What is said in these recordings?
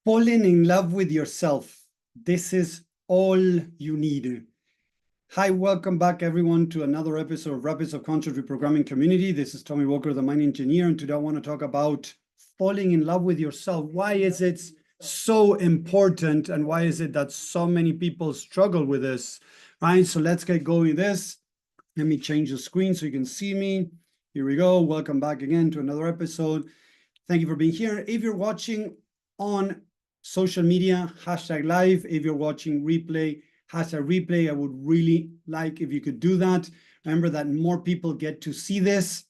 Falling in love with yourself. This is all you need. Hi, welcome back everyone to another episode of Rapids of Conscious Reprogramming Community. This is Tommy Walker, the Mind Engineer, and today I want to talk about falling in love with yourself. Why is it so important, and why is it that so many people struggle with this, right? So let's get going with this. Let me change the screen so you can see me. Here we go. Welcome back again to another episode. Thank you for being here. If you're watching on social media, #live. If you're watching replay, #replay. I would really like if you could do that. Remember that more people get to see this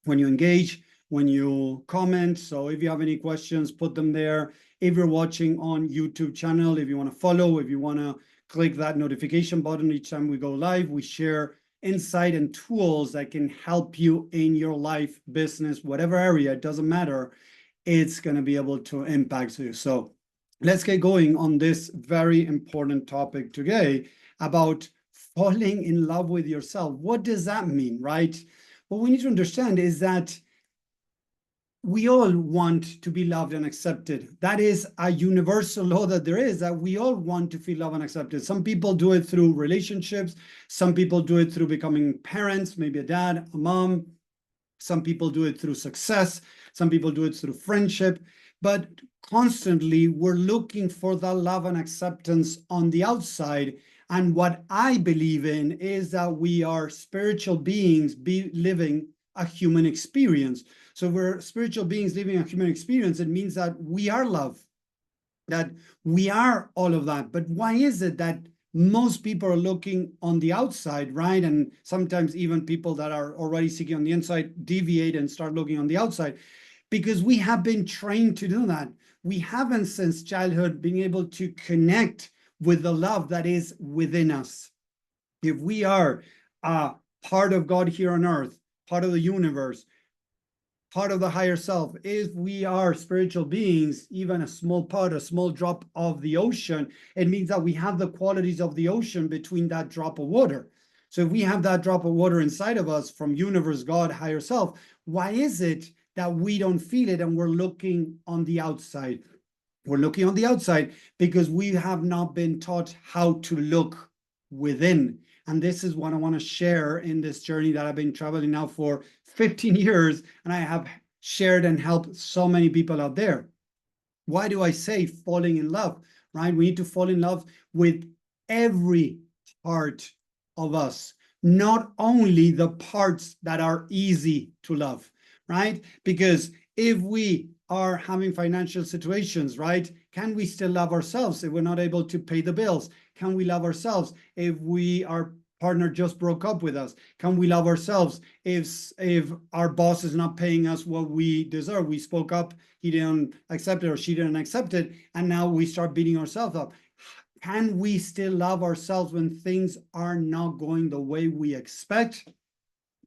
when you engage, when you comment. So if you have any questions, put them there. If you're watching on YouTube channel, if you want to follow, if you want to click that notification button each time we go live, we share insight and tools that can help you in your life, business, whatever area, it doesn't matter. It's going to be able to impact you. So let's get going on this very important topic today about falling in love with yourself. What does that mean, right? What we need to understand is that we all want to be loved and accepted. That is a universal law that there is, that we all want to feel loved and accepted. Some people do it through relationships. Some people do it through becoming parents, maybe a dad, a mom. Some people do it through success. Some people do it through friendship. But constantly, we're looking for the love and acceptance on the outside. And what I believe in is that we are spiritual beings living a human experience. So we're spiritual beings living a human experience. It means that we are love, that we are all of that. But why is it that most people are looking on the outside, right? And sometimes even people that are already seeking on the inside deviate and start looking on the outside, because we have been trained to do that. We haven't since childhood been able to connect with the love that is within us. If we are a part of God here on earth, part of the universe, part of the higher self, if we are spiritual beings, even a small part, a small drop of the ocean, it means that we have the qualities of the ocean between that drop of water. So if we have that drop of water inside of us from universe, God, higher self, why is it that we don't feel it and we're looking on the outside? We're looking on the outside because we have not been taught how to look within. And this is what I want to share in this journey that I've been traveling now for 15 years, and I have shared and helped so many people out there. Why do I say falling in love, right? We need to fall in love with every part of us, not only the parts that are easy to love, right? Because if we are having financial situations, right? Can we still love ourselves if we're not able to pay the bills? Can we love ourselves if our partner just broke up with us? Can we love ourselves if our boss is not paying us what we deserve? We spoke up, he didn't accept it or she didn't accept it, and now we start beating ourselves up. Can we still love ourselves when things are not going the way we expect?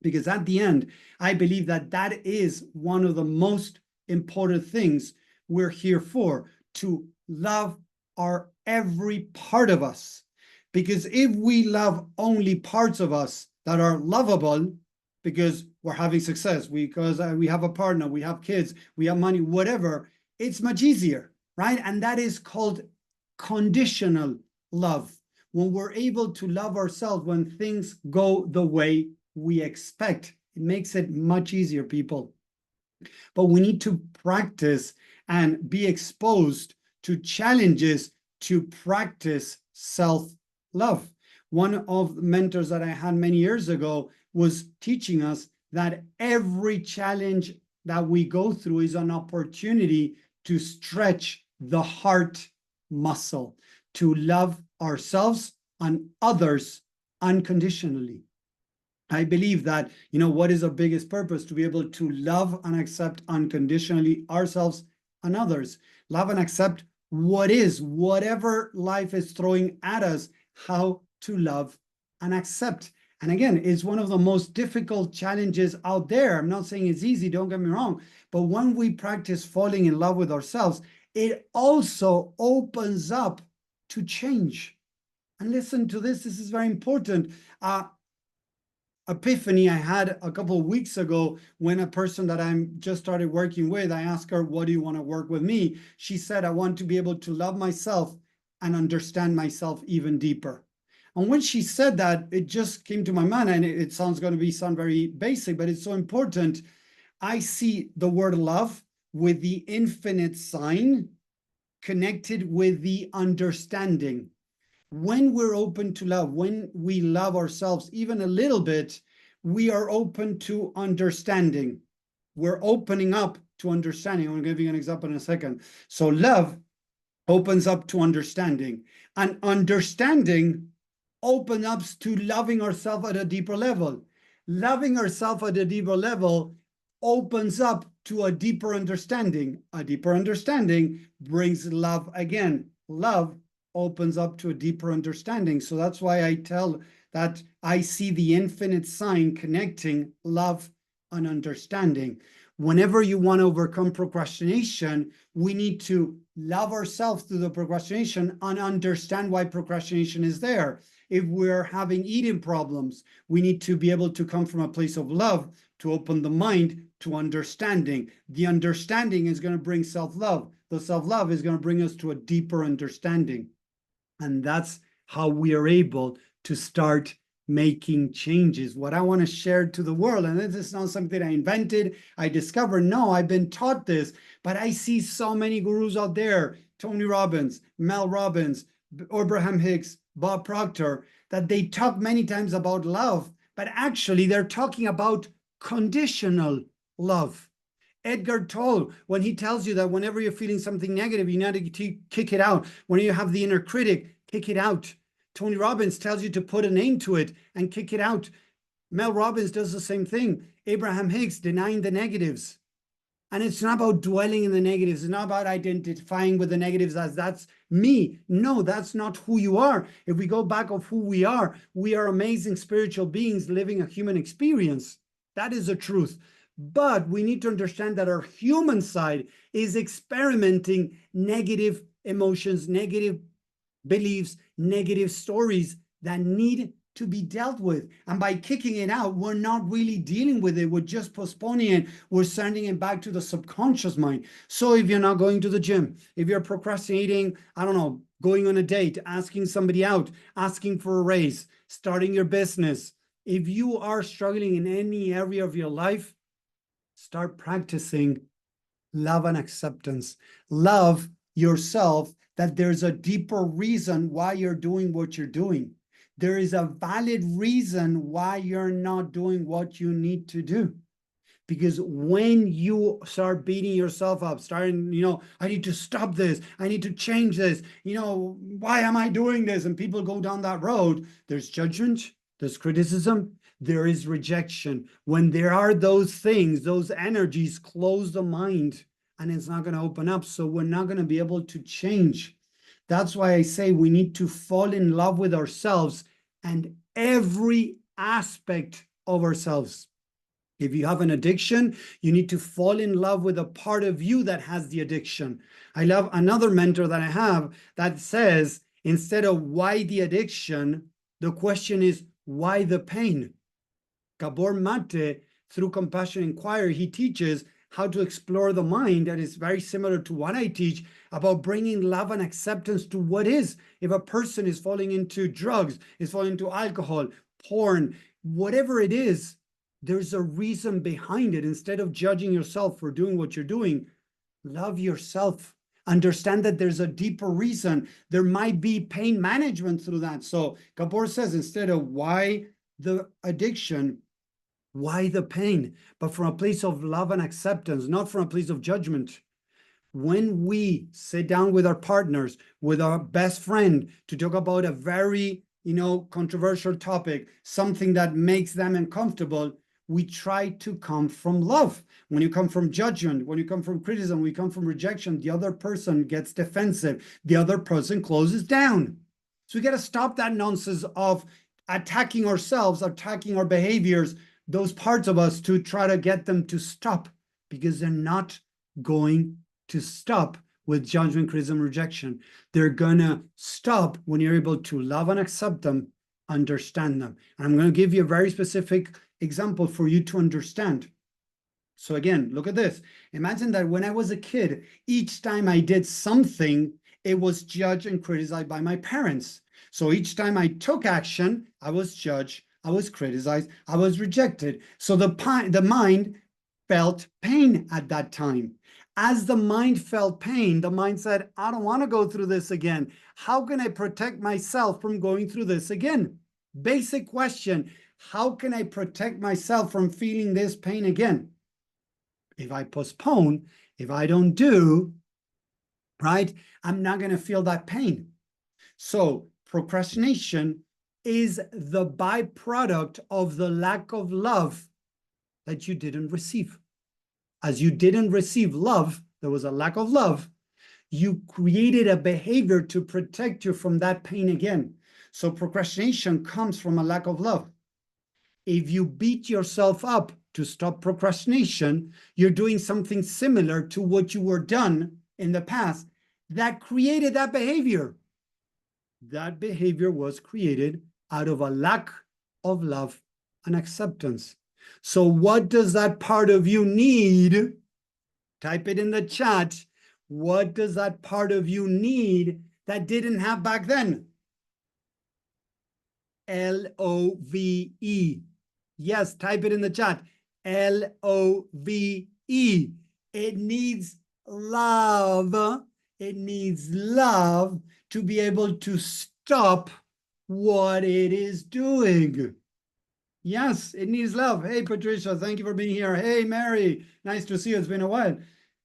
Because at the end, I believe that that is one of the most important things we're here for, to love our every part of us. Because if we love only parts of us that are lovable, because we're having success, because we have a partner, we have kids, we have money, whatever, it's much easier, right? And that is called conditional love. When we're able to love ourselves when things go the way we expect, it makes it much easier, people. But we need to practice and be exposed to challenges to practice self-love. One of the mentors that I had many years ago was teaching us that every challenge that we go through is an opportunity to stretch the heart muscle, to love ourselves and others unconditionally. I believe that, what is our biggest purpose? To be able to love and accept unconditionally ourselves and others. Love and accept whatever life is throwing at us, how to love and accept. And again, it's one of the most difficult challenges out there. I'm not saying it's easy, don't get me wrong. But when we practice falling in love with ourselves, it also opens up to change. And listen to this, this is very important. epiphany I had a couple of weeks ago when a person that I'm just started working with, I asked her, what do you want to work with me? She said, I want to be able to love myself and understand myself even deeper. And when she said that, it just came to my mind, and it sounds going to sound very basic, but it's so important. I see the word love with the infinite sign connected with the understanding. When we're open to love, when we love ourselves even a little bit, we are open to understanding. We're opening up to understanding. I'm going to give you an example in a second. So love opens up to understanding, and understanding opens up to loving ourselves at a deeper level. Loving ourselves at a deeper level opens up to a deeper understanding. A deeper understanding brings love again. Love opens up to a deeper understanding. So that's why I tell that I see the infinite sign connecting love and understanding. Whenever you want to overcome procrastination, we need to love ourselves through the procrastination and understand why procrastination is there. If we're having eating problems, we need to be able to come from a place of love to open the mind to understanding. The understanding is going to bring self-love. The self-love is going to bring us to a deeper understanding. And that's how we are able to start making changes. What I want to share to the world, and this is not something I invented, I discovered, no, I've been taught this, but I see so many gurus out there, Tony Robbins, Mel Robbins, Abraham Hicks, Bob Proctor, that they talk many times about love, but actually they're talking about conditional love. Edgar Tolle, when he tells you that whenever you're feeling something negative, you need to kick it out. When you have the inner critic, kick it out. Tony Robbins tells you to put a name to it and kick it out. Mel Robbins does the same thing. Abraham Hicks, denying the negatives. And it's not about dwelling in the negatives. It's not about identifying with the negatives as that's me. No, that's not who you are. If we go back of who we are amazing spiritual beings living a human experience. That is the truth. But we need to understand that our human side is experimenting negative emotions, negative beliefs, negative stories that need to be dealt with. And by kicking it out, we're not really dealing with it. We're just postponing it. We're sending it back to the subconscious mind. So if you're not going to the gym, if you're procrastinating, I don't know, going on a date, asking somebody out, asking for a raise, starting your business, if you are struggling in any area of your life, start practicing love and acceptance. Love yourself, that there's a deeper reason why you're doing what you're doing. There is a valid reason why you're not doing what you need to do. Because when you start beating yourself up, starting, I need to stop this, I need to change this, why am I doing this? And people go down that road, there's judgment, there's criticism, there is rejection. When there are those things, those energies close the mind and it's not going to open up. So we're not going to be able to change. That's why I say we need to fall in love with ourselves and every aspect of ourselves. If you have an addiction, you need to fall in love with a part of you that has the addiction. I love another mentor that I have that says, instead of why the addiction, the question is, why the pain? Gabor Mate, through Compassion Inquiry, he teaches how to explore the mind that is very similar to what I teach about bringing love and acceptance to what is. If a person is falling into drugs, is falling into alcohol, porn, whatever it is, there's a reason behind it. Instead of judging yourself for doing what you're doing, love yourself. Understand that there's a deeper reason. There might be pain management through that. So Gabor says, instead of why the addiction, why the pain? But from a place of love and acceptance, not from a place of judgment. When we sit down with our partners, with our best friend to talk about a very, controversial topic, something that makes them uncomfortable, we try to come from love. When you come from judgment, when you come from criticism, when you come from rejection, the other person gets defensive. The other person closes down. So we got to stop that nonsense of attacking ourselves, attacking our behaviors, those parts of us, to try to get them to stop, because they're not going to stop with judgment, criticism, rejection. They're gonna stop when you're able to love and accept them understand them. And I'm going to give you a very specific example for you to understand. So again, look at this. Imagine that when I was a kid, each time I did something, it was judged and criticized by my parents. So each time I took action, I was judged, I was criticized, I was rejected. So the mind felt pain at that time. As the mind felt pain, the mind said, I don't want to go through this again. How can I protect myself from going through this again? Basic question. How can I protect myself from feeling this pain again? If I postpone, if I don't do, right, I'm not going to feel that pain. So procrastination is the byproduct of the lack of love that you didn't receive. As you didn't receive love, there was a lack of love, you created a behavior to protect you from that pain again. So procrastination comes from a lack of love. If you beat yourself up to stop procrastination, you're doing something similar to what you were done in the past that created that behavior. That behavior was created out of a lack of love and acceptance. So what does that part of you need? Type it in the chat. What does that part of you need that didn't have back then? L-O-V-E. Yes, type it in the chat. L-O-V-E. It needs love. It needs love to be able to stop what it is doing. Yes, it needs love. Hey, Patricia, thank you for being here. Hey, Mary, nice to see you. It's been a while.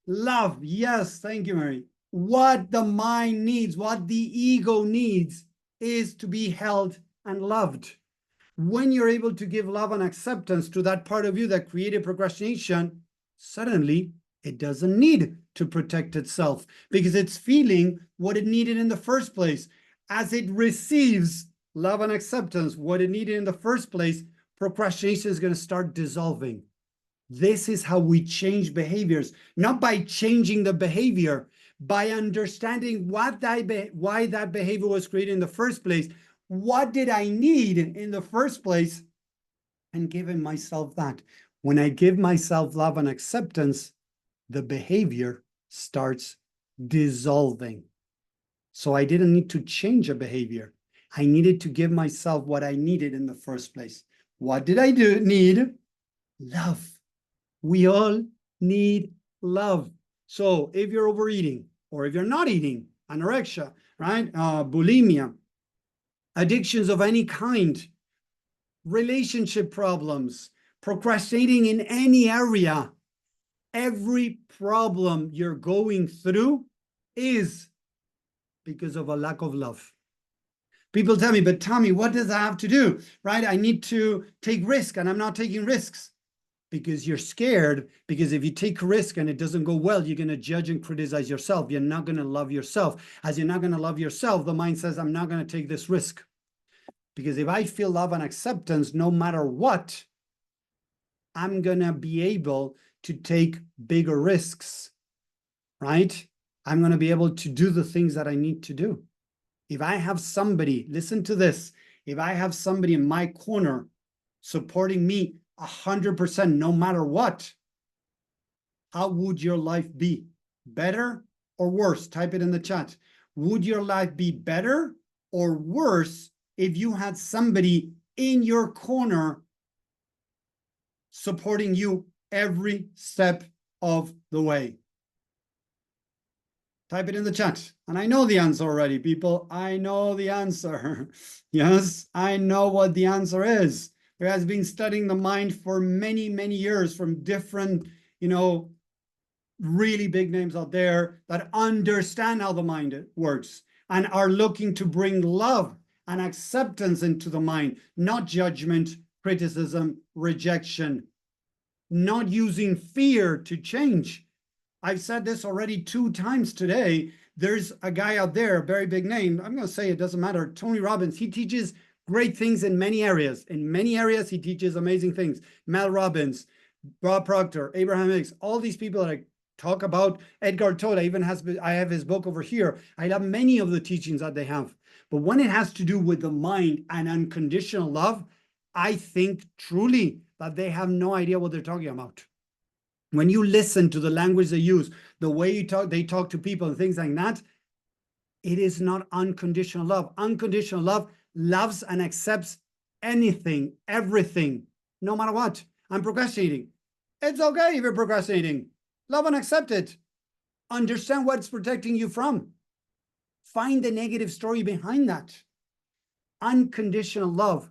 Love, yes, thank you, Mary. What the mind needs, what the ego needs is to be held and loved. When you're able to give love and acceptance to that part of you that created procrastination, suddenly it doesn't need to protect itself because it's feeling what it needed in the first place. As it receives love and acceptance, what it needed in the first place, procrastination is going to start dissolving. This is how we change behaviors, not by changing the behavior, by understanding why that behavior was created in the first place. What did I need in the first place? And giving myself that. When I give myself love and acceptance, the behavior starts dissolving. So I didn't need to change a behavior. I needed to give myself what I needed in the first place. What did I need? Love. We all need love. So if you're overeating, or if you're not eating, anorexia, right? Bulimia, addictions of any kind, relationship problems, procrastinating in any area, every problem you're going through is because of a lack of love. People tell me, but Tommy, what does that have to do, right? I need to take risk and I'm not taking risks. Because you're scared, because if you take a risk and it doesn't go well, you're going to judge and criticize yourself. You're not going to love yourself. As you're not going to love yourself, the mind says, I'm not going to take this risk. Because if I feel love and acceptance, no matter what, I'm going to be able to take bigger risks, right? I'm going to be able to do the things that I need to do. If I have somebody, listen to this, if I have somebody in my corner supporting me 100% no matter what, how would your life be? Better or worse? Type it in the chat. Would your life be better or worse if you had somebody in your corner supporting you every step of the way? Type it in the chat. And I know the answer already, people. I know the answer. Yes, I know what the answer is. Who has been studying the mind for many, many years from different, really big names out there that understand how the mind works and are looking to bring love and acceptance into the mind, not judgment, criticism, rejection, not using fear to change. I've said this already 2 times today. There's a guy out there, a very big name. I'm going to say it doesn't matter. Tony Robbins. He teaches great things in many areas. In many areas, he teaches amazing things. Mel Robbins, Bob Proctor, Abraham Hicks, all these people that are talk about Edgar Tolle. I have his book over here. I love many of the teachings that they have. But when it has to do with the mind and unconditional love, I think truly that they have no idea what they're talking about. When you listen to the language they use, the way they talk to people and things like that, it is not unconditional love. Unconditional love loves and accepts anything, everything, no matter what. I'm procrastinating. It's okay if you're procrastinating. Love and accept it. Understand what it's protecting you from. Find the negative story behind that. Unconditional love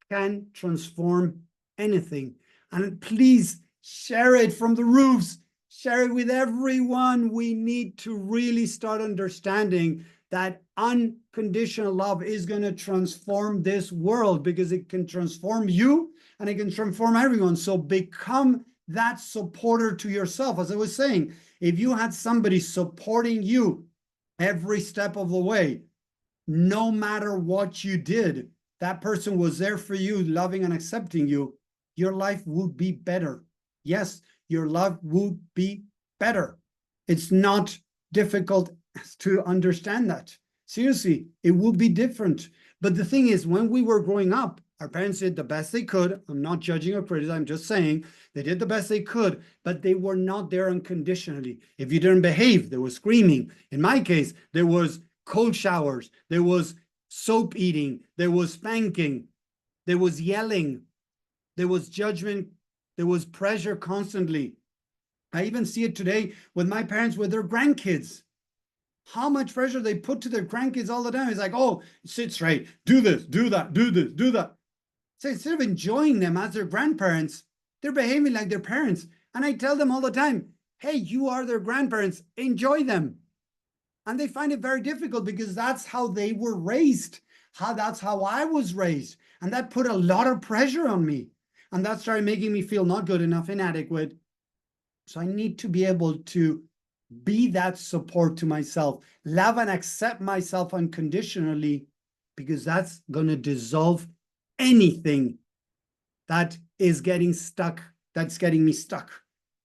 can transform anything. And please share it from the roofs. Share it with everyone. We need to really start understanding that unconditional love is going to transform this world, because it can transform you and it can transform everyone. So become that supporter to yourself. As I was saying, if you had somebody supporting you every step of the way, no matter what you did, that person was there for you, loving and accepting you, your life would be better. Yes, your life would be better. It's not difficult to understand that. Seriously, it would be different. But the thing is, when we were growing up, our parents did the best they could. I'm not judging or criticizing, I'm just saying they did the best they could, but they were not there unconditionally. If you didn't behave, there was screaming. In my case, there was cold showers, there was soap eating, there was spanking, there was yelling, there was judgment, there was pressure constantly. I even see it today with my parents with their grandkids. How much pressure they put to their grandkids all the time. It's like, oh, sit straight, do this, do that, do this, do that. So instead of enjoying them as their grandparents, they're behaving like their parents. And I tell them all the time, hey, you are their grandparents, enjoy them. And they find it very difficult because that's how they were raised. That's how I was raised. And that put a lot of pressure on me. And that started making me feel not good enough, inadequate. So I need to be able to be that support to myself, love and accept myself unconditionally, because that's going to dissolve anything that is getting stuck, that's getting me stuck.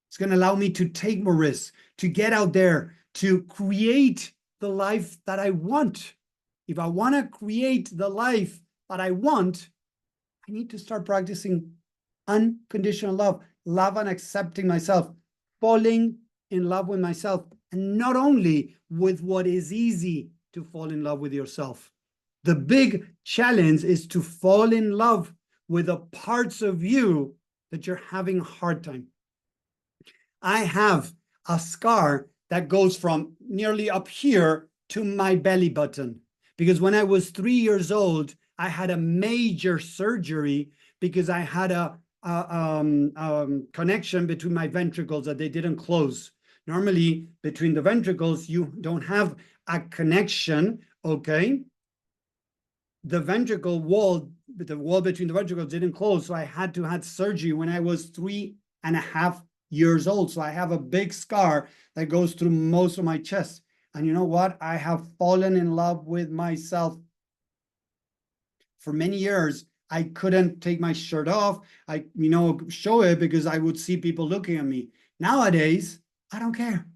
It's going to allow me to take more risks, to get out there, to create the life that I want. If I want to create the life that I want, I need to start practicing unconditional love, love and accepting myself, falling in love with myself, and not only with what is easy to fall in love with yourself. The big challenge is to fall in love with the parts of you that you're having a hard time. I have a scar that goes from nearly up here to my belly button, because when I was 3 years old, I had a major surgery because I had a connection between my ventricles that they didn't close. Normally, between the ventricles, you don't have a connection, okay? The ventricle wall, the wall between the ventricles didn't close, so I had to have surgery when I was 3.5 years old. So I have a big scar that goes through most of my chest. And you know what? I have fallen in love with myself. For many years, I couldn't take my shirt off. I, show it because I would see people looking at me. Nowadays, I don't care.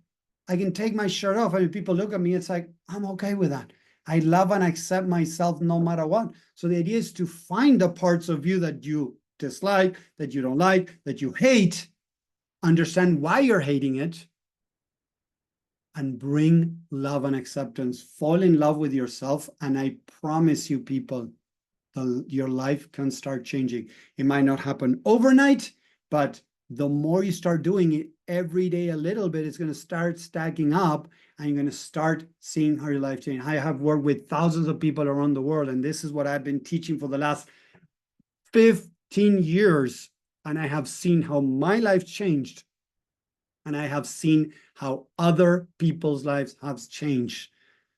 I can take my shirt off. And if people look at me, it's like, I'm okay with that. I love and accept myself no matter what. So the idea is to find the parts of you that you dislike, that you don't like, that you hate, understand why you're hating it, and bring love and acceptance. Fall in love with yourself. And I promise you, people, your life can start changing. It might not happen overnight, but the more you start doing it every day a little bit, it's going to start stacking up, and you're going to start seeing how your life changes. I have worked with thousands of people around the world, and this is what I've been teaching for the last 15 years. And I have seen how my life changed, and I have seen how other people's lives have changed.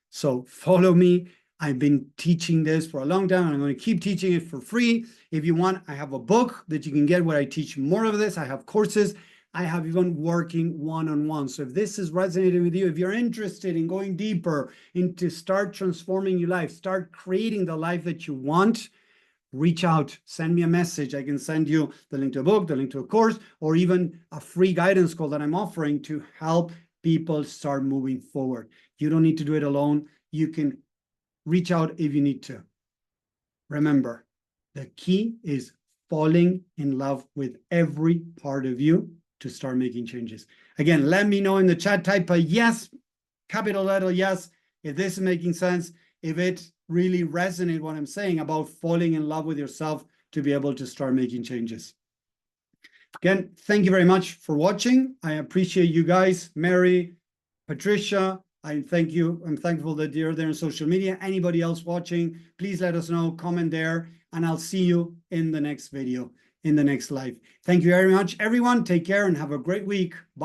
So follow me. I've been teaching this for a long time, and I'm going to keep teaching it for free. If you want, I have a book that you can get where I teach more of this. I have courses. I have even working one-on-one. So if this is resonating with you, if you're interested in going deeper into start transforming your life, start creating the life that you want, reach out, send me a message. I can send you the link to a book, the link to a course, or even a free guidance call that I'm offering to help people start moving forward. You don't need to do it alone. You can reach out if you need to. Remember, the key is falling in love with every part of you to start making changes. Again, let me know in the chat, type a yes, capital letter yes, if this is making sense, if it really resonates what I'm saying about falling in love with yourself to be able to start making changes. Again, thank you very much for watching. I appreciate you guys, Mary, Patricia. I thank you. I'm thankful that you're there on social media. Anybody else watching, please let us know, comment there, and I'll see you in the next video, in the next live. Thank you very much, everyone. Take care and have a great week. Bye.